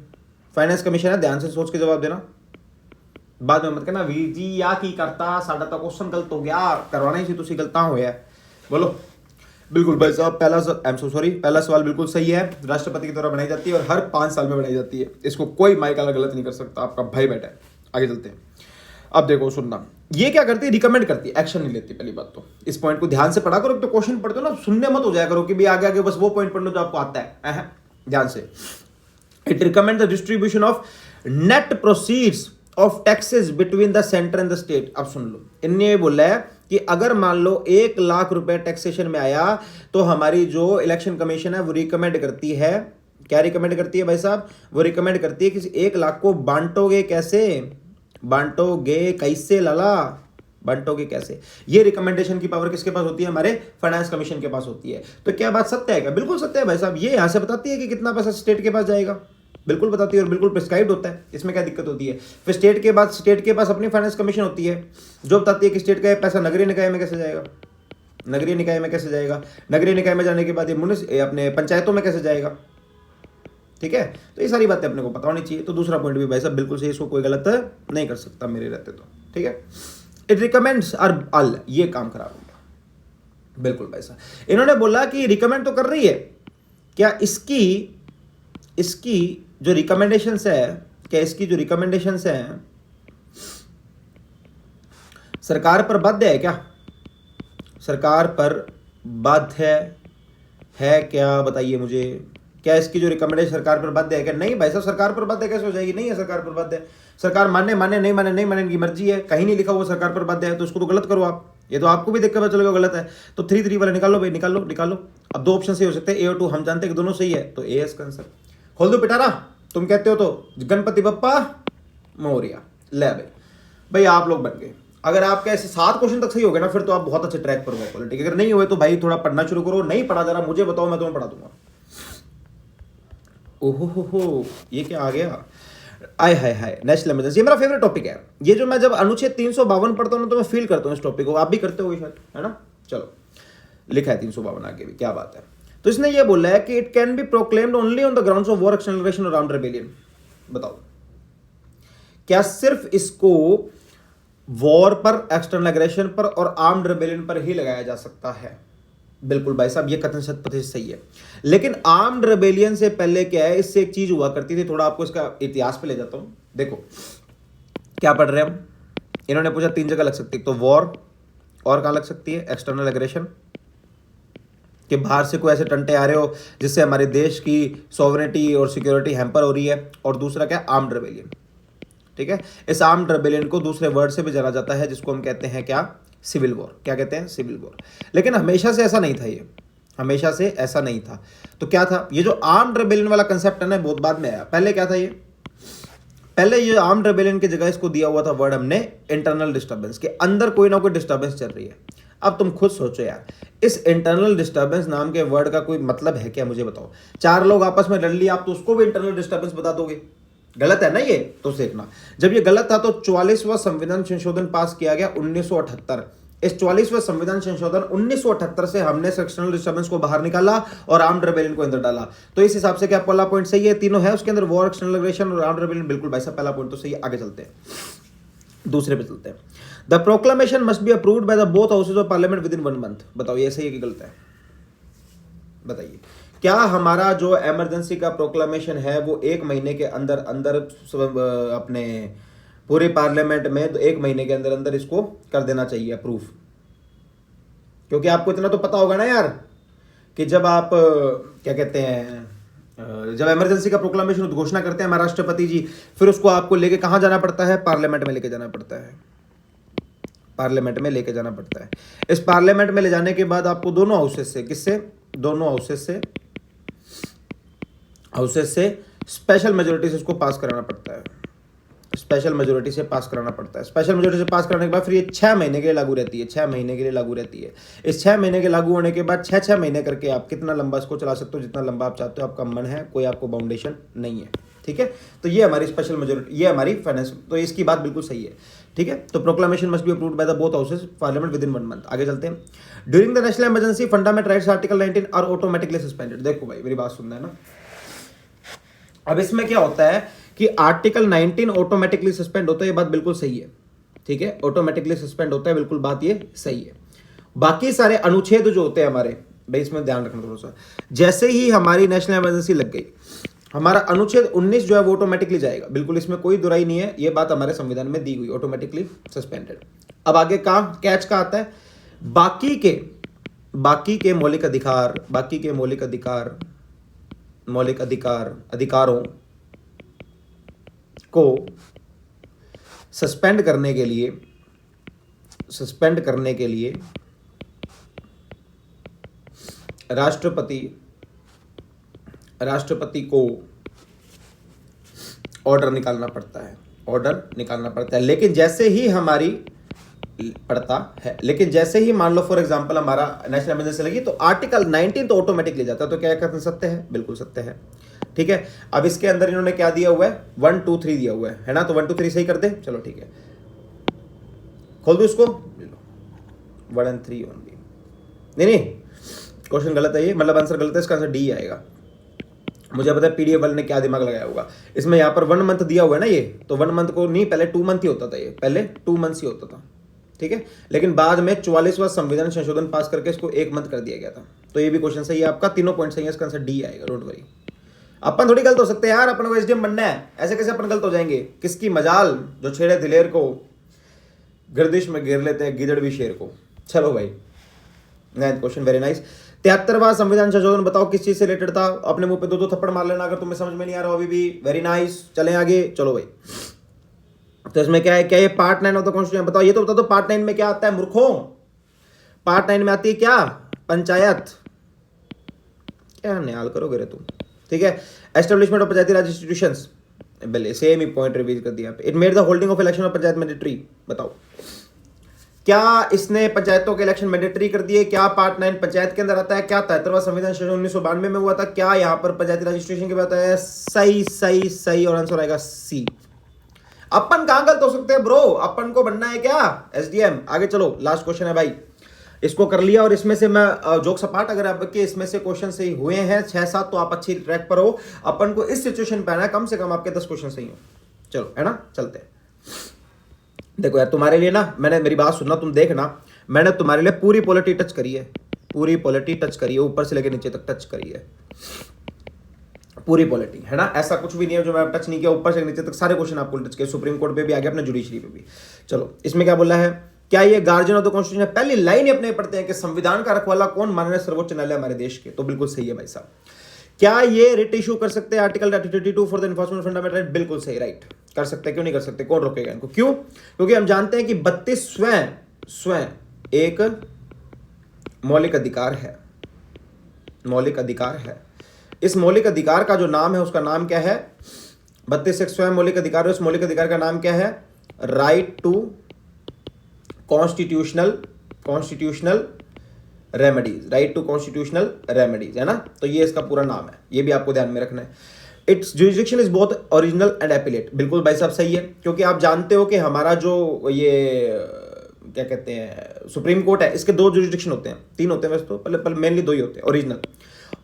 Speaker 1: फाइनेंस कमीशन है, ध्यान से सोच के जवाब देना, बाद में मत कहना वीर जी या की करता साडा तो क्वेश्चन गलत हो गया, करवाना ही तुसी गलता होया। बोलो। बिल्कुल भाई साहब, पहला सवाल बिल्कुल सही है। राष्ट्रपति के द्वारा बनाई जाती है और हर 5 साल में बनाई जाती है, इसको कोई माइक वाला गलत नहीं कर सकता, आपका भाई बैठा है। आगे चलते हैं। अब देखो सुनना, ये क्या करती है? रिकमेंड करती है, एक्शन नहीं लेती। पहली बात तो इस पॉइंट को ध्यान से पढ़ा करो, तो क्वेश्चन पढ़ते हो ना, सुनने मत हो जाया करो कि भी आगे आगे बस वो पॉइंट पढ़ लो जो आपको आता है। ध्यान से, it recommend the distribution of net proceeds of taxes between the centre and the state. अब सुन लो, इनने ये बोला है कि अगर मान लो 1 लाख रुपए टैक्सेशन में आया तो हमारी जो इलेक्शन कमीशन है वो रिकमेंड करती है, क्या रिकमेंड करती है भाई साहब? वो रिकमेंड करती है कि 1 लाख को बांटोगे कैसे, बांटोगे कैसे लाला, बांटोगे कैसे। ये रिकमेंडेशन की पावर किसके पास होती है? हमारे फाइनेंस कमीशन के पास होती है। तो क्या बात सत्य है क्या? बिल्कुल सत्य है भाई साहब। ये यहां से बताती है कि कितना पैसा स्टेट के पास जाएगा, बिल्कुल बताती है, और बिल्कुल प्रिस्क्राइब्ड होता है। इसमें क्या दिक्कत होती है? फिर स्टेट के पास अपनी फाइनेंस कमीशन होती है जो बताती है कि स्टेट का पैसा नगरीय निकाय में कैसे जाएगा, नगरीय निकाय में कैसे जाएगा, नगरीय निकाय में जाने के बाद ये अपने पंचायतों में कैसे जाएगा, ठीक है। तो ये सारी बातें अपने को पता होनी चाहिए। तो दूसरा पॉइंट भी भाई साहब बिल्कुल सही, इसको कोई गलत नहीं कर सकता मेरे रहते तो, ठीक है। इट रिकमेंड्स ऑल, ये काम खराब हो गया, बिल्कुल भाई साहब। इन्होंने बोला कि रिकमेंड तो कर रही है, क्या इसकी जो रिकमेंडेशंस है, क्या इसकी जो रिकमेंडेशंस है सरकार पर बाध्य है क्या? सरकार पर बाध्य है क्या? बताइए मुझे, क्या इसकी जो रिकमेंडेशन सरकार पर बाध्य है क्या? नहीं भाई साहब, सरकार पर बाध्य कैसे हो जाएगी? नहीं है सरकार पर बाध्य। सरकार माने नहीं माने इनकी मर्जी है, कहीं नहीं लिखा हुआ सरकार पर बाध्य है, तो उसको तो गलत करो आप। ये तो आपको भी देख कर पता चलेगा गलत है। तो 3 वाला निकालो भाई, निकालो। अब 2 ऑप्शन सही हो सकते हैं, ए और 2, हम जानते हैं कि दोनों सही है, तो ए इसका आंसर। खोल दो पिटारा, तुम कहते हो तो गणपति बप्पा मोरिया। ले भाई आप लोग बन गए। अगर आपके ऐसे 7 क्वेश्चन तक सही हो गए ना, फिर तो आप बहुत अच्छे ट्रैक पर हो पॉलिटिक। अगर नहीं हुए तो भाई थोड़ा पढ़ना शुरू करो, नहीं पढ़ा जरा मुझे बताओ, मैं तुम्हें पढ़ा दूंगा। ओहो हो, ये क्या आ गया, आय हाय हाय, नेशनल इमरजेंसी, ये मेरा फेवरेट टॉपिक है। ये जो मैं जब अनुच्छेद 352 पढ़ता हूँ ना, तो मैं फील करता हूँ इस टॉपिक को, आप भी करते हो शायद, है ना। चलो, लिखा है 352 आगे भी, क्या बात है। तो इसने ये बोला है कि it can be proclaimed only on the grounds of war, external aggression और आर्म्ड रेबेलियन। बताओ, क्या सिर्फ इसको वॉर पर, एक्सटर्नल एग्रेशन पर और आर्म्ड रेबेलियन पर ही लगाया जा सकता है? बिल्कुल भाई साहब, ये कथन 100% सही है। लेकिन आर्म्ड रेबेलियन से पहले क्या है, इससे एक चीज हुआ करती थी, थोड़ा आपको इसका इतिहास पे ले जाता हूं। देखो क्या पढ़ रहे हैं हम, इन्होंने पूछा 3 जगह लग सकती है, तो वॉर, और कहां लग सकती है, एक्सटर्नल एग्रेशन, कि बाहर से कोई ऐसे टंटे आ रहे हो जिससे हमारे देश की सॉवरेनिटी और सिक्योरिटी हैम्पर हो रही है, और दूसरा क्या, आर्म्ड रेबेलियन। ठीक है, इस आर्म्ड रेबेलियन को दूसरे वर्ड से भी जाना जाता है, जिसको हम कहते हैं क्या, सिविल वॉर। क्या कहते हैं, सिविल वॉर। लेकिन हमेशा से ऐसा नहीं था, ये हमेशा से ऐसा नहीं था। तो क्या था, ये जो आर्म्ड रेबेलियन वाला कंसेप्ट है ना, बहुत बाद में आया। पहले क्या था, ये पहले ये आर्म्ड रेबेलियन की जगह इसको दिया हुआ था वर्ड हमने इंटरनल डिस्टर्बेंस, के अंदर कोई ना कोई डिस्टर्बेंस चल रही है। अब तुम खुद सोचो यार, इस इंटरनल डिस्टर्बेंस नाम के वर्ड का कोई मतलब है क्या, मुझे बताओ। 4 लोग आपस में लड़ लिया, आप तो उसको भी इंटरनल डिस्टर्बेंस बता दोगे, गलत है ना ये। तो देखना, जब ये गलत था तो 44वां संविधान संशोधन पास किया गया 1978। इस 44वें संविधान संशोधन 1978 से हमने सेक्शनल डिस्टर्बेंस को बाहर निकाला और आर्म्ड रेबेलियन को अंदर डाला। तो इस हिसाब से क्या पहला पॉइंट सही है, तीनों है उसके अंदर, वॉर, एक्सटर्नल एग्रेशन और आर्म्ड रेबेलियन। बिल्कुल भाई साहब, पहला पॉइंट तो सही है। आगे चलते हैं, दूसरे पे चलते हैं। The proclamation must be approved by the both houses of parliament within 1 month. बताओ ये सही है कि गलत है, बताइए। क्या हमारा जो इमरजेंसी का प्रोक्लेमेशन है वो 1 महीने के अंदर अंदर अपने पूरे पार्लियामेंट में, तो 1 महीने के अंदर अंदर इसको कर देना चाहिए अप्रूव? क्योंकि आपको इतना तो पता होगा ना यार, कि जब आप क्या कहते हैं, जब इमरजेंसी का प्रोक्लेमेशन घोषणा करते हैं हमारे राष्ट्रपति जी, फिर उसको आपको लेके कहां जाना पड़ता है, पार्लियामेंट में लेके जाना पड़ता है। पार्लियामेंट में लेके जाना पड़ता है। इस पार्लियामेंट में ले जाने के बाद आपको दोनों हाउसेस से, किससे, दोनों हाउसेस से स्पेशल मेजोरिटी से इसको पास कराना पड़ता है। स्पेशल मेजोरिटी से पास कराना पड़ता है। स्पेशल मेजोरिटी से पास कराने के बाद फिर ये 6 महीने के लिए लागू रहती है। 6 महीने के लिए लागू रहती है। इस 6 महीने के लागू होने के बाद 6 महीने करके आप कितना लंबा इसको चला सकते हो, जितना लंबा आप चाहते हो, आपका मन है, कोई आपको बाउंडेशन नहीं है। ठीक है, तो ये हमारी स्पेशल मेजोरिटी, ये हमारी फाइनेंस, तो इसकी बात बिल्कुल सही है। ठीक है, तो proclamation must be approved by the both houses parliament within 1 month. आगे चलते हैं। During the national emergency fundamental rights article 19 are automatically suspended. देखो भाई, मेरी बात सुनना है ना। अब इसमें क्या होता है कि आर्टिकल 19 ऑटोमेटिकली सस्पेंड होता है, ये बात बिल्कुल सही है। ठीक है, ऑटोमेटिकली सस्पेंड होता है, बिल्कुल बात ये सही है। बाकी सारे अनुच्छेद जो होते हैं हमारे, भाई इसमें ध्यान रखना थोड़ा सा। जैसे ही हमारी नेशनल इमरजेंसी लग गई, हमारा अनुच्छेद 19 जो है वो ऑटोमेटिकली जाएगा, बिल्कुल इसमें कोई दुराई नहीं है, ये बात हमारे संविधान में दी हुई, ऑटोमेटिकली सस्पेंडेड। अब आगे का कैच का आता है, बाकी के मौलिक अधिकारों को सस्पेंड करने के लिए राष्ट्रपति को ऑर्डर निकालना पड़ता है। लेकिन जैसे ही मान लो फॉर एग्जांपल हमारा नेशनल इमरजेंसी लगी, तो आर्टिकल 19 तो ऑटोमेटिक ले जाता है। तो क्या कथन सत्य है, बिल्कुल सत्य है। ठीक है, अब इसके अंदर इन्होंने क्या दिया हुआ है, 1 2 3 दिया हुआ है ना, तो 1 2 3 सही कर दे। चलो ठीक है, खोल दो इसको, 1 and 3 ओनली। नहीं, क्वेश्चन गलत है ये, मतलब आंसर गलत है, इसका आंसर डी आएगा। मुझे पता है पीडीएफ वाले ने क्या दिमाग लगाया होगा। इसमें यहाँ पर 1 मंथ दिया हुआ है ना, ये तो 1 मंथ को नहीं, पहले 2 मंथ ही होता था, ये पहले 2 मंथ्स ही होता था। ठीक है, लेकिन बाद में 44वां संविधान संशोधन पास करके इसको 1 मंथ कर दिया गया था। तो ये भी क्वेश्चन सही है आपका, तीनों पॉइंट सही है, इसका आंसर डी आएगा, डोंट वरी। अपन थोड़ी गलत हो सकते हैं यार, अपन को एसडीएम बनना है, ऐसे कैसे अपन गलत हो जाएंगे। किसकी मजाल जो छेड़े दिलेर को गर्दिश में घेर लेते हैं गिदड़ भी शेर को। चलो भाई, 9th क्वेश्चन, वेरी नाइस। 73वां संविधान संशोधन बताओ किस चीज से रिलेटेड था। अपने मुंह पे 2 थप्पड़ मार लेना अगर तुम्हें समझ में नहीं आ रहा अभी भी। वेरी नाइस, चलें आगे। चलो भाई, तो इसमें क्या है, क्या ये पार्ट 9 ऑफ द कॉन्स्टिट्यूशन, बताओ ये तो बता दो पार्ट 9 में क्या आता है मूर्खों। पार्ट 9 में आती है क्या, पंचायत। क्या न्याल करोगे रे तुम। ठीक है, establishment of Panchayati Raj institutions, पहले सेम ही पॉइंट रिवीज कर दिया। It made the holding of election of panchayat mandatory. बताओ क्या इसने पंचायतों के इलेक्शन मैंडेटरी कर दिए? क्या पार्ट 9 पंचायत के अंदर आता है? क्या 73वां संविधान संशोधन 1992 में हुआ था? क्या यहाँ पर पंचायती रजिस्ट्रेशन की बात है? सही सही सही, और आंसर आएगा सी। अपन कहां गलत हो सकते हैं ब्रो? अपन को बनना है क्या एसडीएम? आगे चलो, लास्ट क्वेश्चन है भाई, इसको कर लिया। और इसमें से मैं जोक सपाट, अगर आपके इसमें से क्वेश्चन सही हुए हैं 6-7 तो आप अच्छी ट्रैक पर हो। अपन को इस सिचुएशन पे आना है कम से कम आपके 10 क्वेश्चन सही हो। चलो, है ना, चलते हैं। देखो यार, तुम्हारे लिए ना, मैंने, मेरी बात सुनना, तुम देखना, मैंने तुम्हारे लिए पूरी पॉलिटी टच करी है, पूरी पॉलिटी टच करी है, ऊपर से लेकर नीचे तक टच करी है, पूरी पॉलिटी, है ना। ऐसा कुछ भी नहीं है जो मैं टच नहीं किया, ऊपर से नीचे तक सारे क्वेश्चन आपको टच किए, सुप्रीम कोर्ट पे भी आ गया, अपने जुडिशरी पे भी। चलो, इसमें क्या बोला है? क्या ये गार्जियन ऑफ द कॉन्स्टिट्यूशन? पहली लाइन अपने पढ़ते हैं कि संविधान का रखवाला कौन? माननीय सर्वोच्च न्यायालय हमारे देश के। तो बिल्कुल सही है भाई साहब। क्या ये रिट इशू कर सकते हैं article 32 for the enforcement fundamental right? बिल्कुल सही, राइट, कर सकते हैं। क्यों नहीं कर सकते? कौन रोकेगा इनको? क्यों? क्योंकि हम जानते हैं कि 32 स्वयं एक मौलिक अधिकार है, मौलिक अधिकार है। इस मौलिक अधिकार का जो नाम है, उसका नाम क्या है? 32 एक स्वयं मौलिक अधिकार है, उस मौलिक अधिकार का नाम क्या है? Right to constitutional remedies, right to constitutional remedies, है ना। तो ये इसका पूरा नाम है, ये भी आपको ध्यान में रखना है। It's jurisdiction is both original and appellate. बिल्कुल भाई साहब सही है, क्योंकि आप जानते हो कि हमारा जो ये क्या कहते हैं सुप्रीम कोर्ट है, इसके 2 जुरिडिक्शन होते हैं, 3 होते हैं वैसे तो, पहले मेनली 2 ही होते हैं।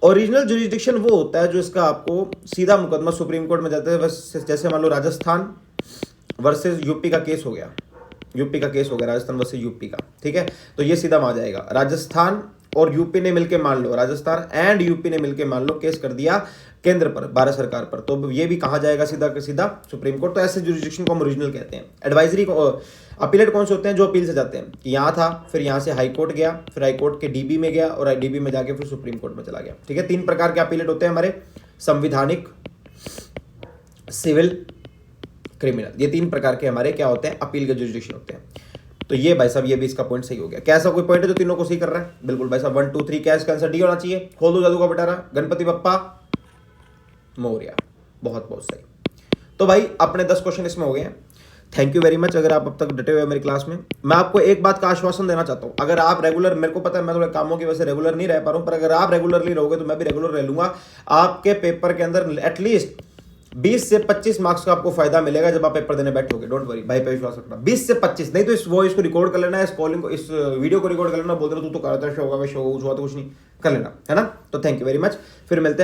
Speaker 1: ओरिजिनल जुरिडिक्शन वो होता है जो इसका आपको सीधा मुकदमा सुप्रीम कोर्ट में जाता है, जैसे मान लो राजस्थान वर्सेस यूपी का केस हो गया, राजस्थान वर्सेस यूपी का, ठीक है। तो ये सीधा वहां जाएगा, राजस्थान और यूपी ने मिलकर मान लो, राजस्थान एंड यूपी ने मिलकर मान लो केस कर दिया केंद्र पर, भारत सरकार पर, तो ये भी कहा जाएगा सीधा सीधा सुप्रीम कोर्ट। तो ऐसे जुरिडिक्शन को हम ओरिजिनल कहते हैं। एडवाइजरी को, अपीलेट कौन से होते हैं? जो अपील से जाते हैं, कि यहाँ था, फिर यहाँ से हाई कोर्ट गया, फिर हाई कोर्ट के डीबी में गया, और डीबी में जाके फिर सुप्रीम कोर्ट में चला गया, ठीक है। 3 प्रकार के अपीलेट होते हैं हमारे, संविधानिक, सिविल, क्रिमिनल। ये 3 प्रकार के हमारे क्या होते हैं? अपील के जुरिडिक्शन होते हैं। तो ये भाई साहब, ये भी इसका पॉइंट सही हो गया। क्या ऐसा कोई पॉइंट है जो तीनों को सही कर रहा है? बिल्कुल भाई साहब, 1 2 3 क्या इसका आंसर डी होना चाहिए। खोल दो जादू का बटारा, गणपति बप्पा मोरिया, बहुत बहुत सही। तो भाई अपने 10 क्वेश्चन इसमें हो गए हैं। Thank you very much. अगर आप अब तक डटे हुए मेरी क्लास में, मैं आपको एक बात का आश्वासन देना चाहता हूं, अगर आप रेगुलर, मेरे को पता है मैं थोड़े कामों की वजह से रेगुलर नहीं रह पा रहा हूं, पर अगर आप रेगुलरली रहोगे तो मैं भी रेगुलर रह लूंगा। आपके पेपर के अंदर एटलीस्ट 20 से 25 मार्क्स का आपको फायदा मिलेगा जब आप पेपर देने बैठोगे। डोंट वरी, भाई पे विश्वास रखना। 20 से 25, नहीं तो इस वॉइस को रिकॉर्ड कर लेना, इस कॉलिंग को, इस वीडियो को रिकॉर्ड कर लेना, बोल देना तू तो करता शो होगा, शो हुआ तो कुछ नहीं, कर लेना, है ना। तो थैंक यू वेरी मच, फिर मिलते हैं।